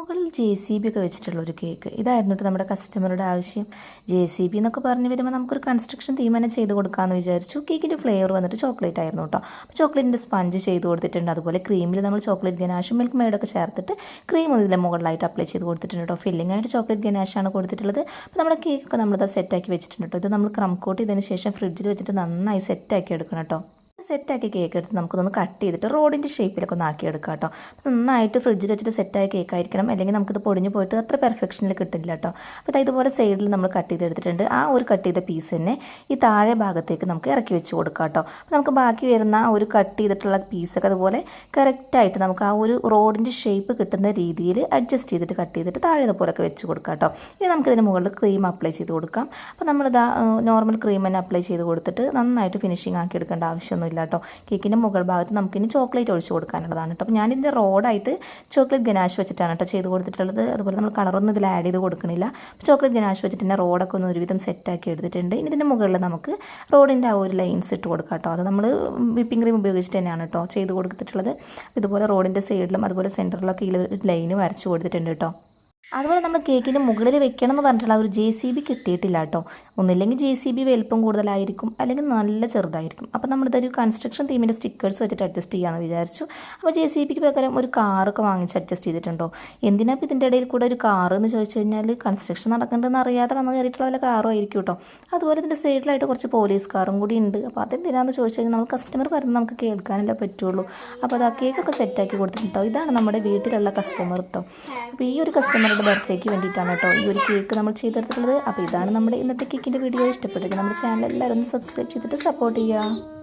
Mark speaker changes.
Speaker 1: മുകളിൽ JCB ഒക്കെ വെച്ചിട്ടുള്ള ഒരു കേക്ക്. ഇതായിരുന്നു നമ്മുടെ കസ്റ്റമറുടെ ആവശ്യം. JCB എന്നൊക്കെ പറഞ്ഞു വരുമ്പോൾ നമുക്കൊരു കൺസ്ട്രക്ഷൻ തീം തന്നെ ചെയ്ത് കൊടുക്കാമെന്ന് വിചാരിച്ചു. കേക്കിൻ്റെ ഫ്ലേവർ വന്നിട്ട് ചോക്ലേറ്റ് ആയിരുന്നു കേട്ടോ. അപ്പോൾ ചോക്ലേറ്റിൻ്റെ സ്പഞ്ച് ചെയ്ത് കൊടുത്തിട്ടുണ്ട്. അതുപോലെ ക്രീമിൽ നമ്മൾ ചോക്ലേറ്റ് ഗനാഷും മിൽക്ക് മെയ്ഡൊക്കെ ചേർത്തിട്ട് ക്രീം ഇതിലെ മുകളിലായിട്ട് അപ്ലൈ ചെയ്ത് കൊടുത്തിട്ടുണ്ട് കേട്ടോ. ഫില്ലിംഗ് ആയിട്ട് ചോക്ലേറ്റ് ഗനാഷാണ് കൊടുത്തിട്ടുള്ളത്. അപ്പോൾ നമ്മുടെ കേക്കൊക്കെ നമ്മളിത് സെറ്റാക്കി വെച്ചിട്ടുണ്ട് കേട്ടോ. ഇത് നമ്മൾ ക്രം കോട്ട് ചെയ്തതിന് ശേഷം ഫ്രിഡ്ജിൽ വെച്ചിട്ട് നന്നായി സെറ്റാക്കി എടുക്കണം കേട്ടോ. സെറ്റാക്കി കേക്ക് എടുത്ത് നമുക്കൊന്ന് കട്ട് ചെയ്തിട്ട് റോഡിൻ്റെ ഷേപ്പിലൊക്കെ ഒന്ന് ആക്കിയെടുക്കാം കേട്ടോ. നന്നായിട്ട് ഫ്രിഡ്ജിൽ വെച്ചിട്ട് സെറ്റായ കേക്ക് ആയിരിക്കണം, അല്ലെങ്കിൽ നമുക്കിത് പൊടിഞ്ഞു പോയിട്ട് അത്ര പെർഫെക്ഷനിൽ കിട്ടില്ല കേട്ടോ. അപ്പോൾ ഇതുപോലെ സൈഡിൽ നമ്മൾ കട്ട് ചെയ്തെടുത്തിട്ടുണ്ട്. ആ ഒരു കട്ട് ചെയ്ത പീസ് തന്നെ ഈ താഴെ ഭാഗത്തേക്ക് നമുക്ക് ഇറക്കി വെച്ച് കൊടുക്കാം കേട്ടോ. അപ്പോൾ നമുക്ക് ബാക്കി വരുന്ന ആ ഒരു കട്ട് ചെയ്തിട്ടുള്ള പീസൊക്കെ അതുപോലെ കറക്റ്റായിട്ട് നമുക്ക് ആ ഒരു റോഡിൻ്റെ ഷേപ്പ് കിട്ടുന്ന രീതിയിൽ അഡ്ജസ്റ്റ് ചെയ്തിട്ട് കട്ട് ചെയ്തിട്ട് താഴെ ഇതുപോലൊക്കെ വെച്ച് കൊടുക്കാം കേട്ടോ. ഇനി നമുക്കിതിന് മുകളിൽ ക്രീം അപ്ലൈ ചെയ്ത് കൊടുക്കാം. അപ്പോൾ നമ്മളിതാ നോർമൽ ക്രീം തന്നെ അപ്ലൈ ചെയ്ത് കൊടുത്തിട്ട് നന്നായിട്ട് ഫിനിഷിങ് ആക്കി എടുക്കേണ്ട ആവശ്യമൊന്നുമില്ല കേട്ടോ. കേക്കിൻ്റെ മുകൾ ഭാഗത്ത് നമുക്കിനി ചോക്ലേറ്റ് ഒഴിച്ച് കൊടുക്കാനുള്ളതാണ് കേട്ടോ. അപ്പോൾ ഞാനിതിൻ്റെ റോഡായിട്ട് ചോക്ലേറ്റ് ഗനാഷ് വെച്ചിട്ടാണ് കേട്ടോ ചെയ്ത് കൊടുത്തിട്ടുള്ളത്. അതുപോലെ നമ്മൾ കളറൊന്നും ഇതിൽ ആഡ് ചെയ്ത് കൊടുക്കണില്ല. അപ്പോൾ ചോക്ലേറ്റ് ഗനാഷ് വെച്ചിട്ട് തന്നെ റോഡൊക്കെ ഒന്ന് ഒരുവിധം സെറ്റാക്കി എടുത്തിട്ടുണ്ട്. ഇനി ഇതിൻ്റെ മുകളിൽ നമുക്ക് റോഡിൻ്റെ ആ ഒരു ലൈൻസ് ഇട്ട് കൊടുക്കാം കേട്ടോ. അത് നമ്മൾ വിപ്പിംഗ് ക്രീം ഉപയോഗിച്ചിട്ട് തന്നെയാണ് കേട്ടോ ചെയ്ത് കൊടുത്തിട്ടുള്ളത്. ഇതുപോലെ റോഡിൻ്റെ സൈഡിലും അതുപോലെ സെൻറ്ററിലൊക്കെ ഈ ലൈന് വരച്ച് കൊടുത്തിട്ടുണ്ട് കേട്ടോ. അതുപോലെ നമ്മൾ കേക്കിൻ്റെ മുകളിൽ വെക്കണം എന്ന് പറഞ്ഞിട്ടുള്ള ഒരു JCB കിട്ടിയിട്ടില്ല കേട്ടോ. ഒന്നില്ലെങ്കിൽ JCB വലിപ്പം കൂടുതലായിരിക്കും, അല്ലെങ്കിൽ നല്ല ചെറുതായിരിക്കും. അപ്പോൾ നമ്മളിതൊരു കൺസ്ട്രക്ഷൻ തീമിൻ്റെ സ്റ്റിക്കേഴ്സ് വെച്ചിട്ട് അഡ്ജസ്റ്റ് ചെയ്യാമെന്ന് വിചാരിച്ചു. അപ്പോൾ JCBക്ക് പകരം ഒരു കാറൊക്കെ വാങ്ങിച്ച് അഡ്ജസ്റ്റ് ചെയ്തിട്ടുണ്ടോ. എന്തിനാ ഇപ്പോൾ ഇതിൻ്റെ ഇടയിൽ കൂടെ ഒരു കാറ് എന്ന് ചോദിച്ചു കഴിഞ്ഞാൽ കൺസ്ട്രക്ഷൻ നടക്കേണ്ടതെന്ന് അറിയാതെ വന്ന് കയറിയിട്ടുള്ള വല്ല കാറും ആയിരിക്കും കേട്ടോ. അതുപോലെ ഇതിൻ്റെ സൈഡിലായിട്ട് കുറച്ച് പോലീസ് കാറും കൂടി ഉണ്ട്. അപ്പോൾ അതെന്തിനാന്ന് ചോദിച്ചു കഴിഞ്ഞാൽ നമ്മൾ കസ്റ്റമർ പറയുന്നത് നമുക്ക് കേൾക്കാനല്ലേ പറ്റുള്ളൂ. അപ്പോൾ അത് ആ കേക്കൊക്കെ സെറ്റാക്കി കൊടുത്തിട്ടുണ്ടോ. ഇതാണ് നമ്മുടെ വീട്ടിലുള്ള കസ്റ്റമർ കേട്ടോ. അപ്പോൾ ഈ ഒരു കസ്റ്റമർ ബർത്ത്ഡേക്ക് വേണ്ടിയിട്ടാണ് കേട്ടോ ഈ ഒരു കേക്ക് നമ്മൾ ചെയ്തെടുത്തിട്ടുള്ളത്. അപ്പോൾ ഇതാണ് നമ്മുടെ ഇന്നത്തെ കേക്കിൻ്റെ വീഡിയോ. ഇഷ്ടപ്പെട്ടിട്ട് നമ്മുടെ ചാനൽ എല്ലാവരും ഒന്ന് സബ്സ്ക്രൈബ് ചെയ്തിട്ട് സപ്പോർട്ട് ചെയ്യുക.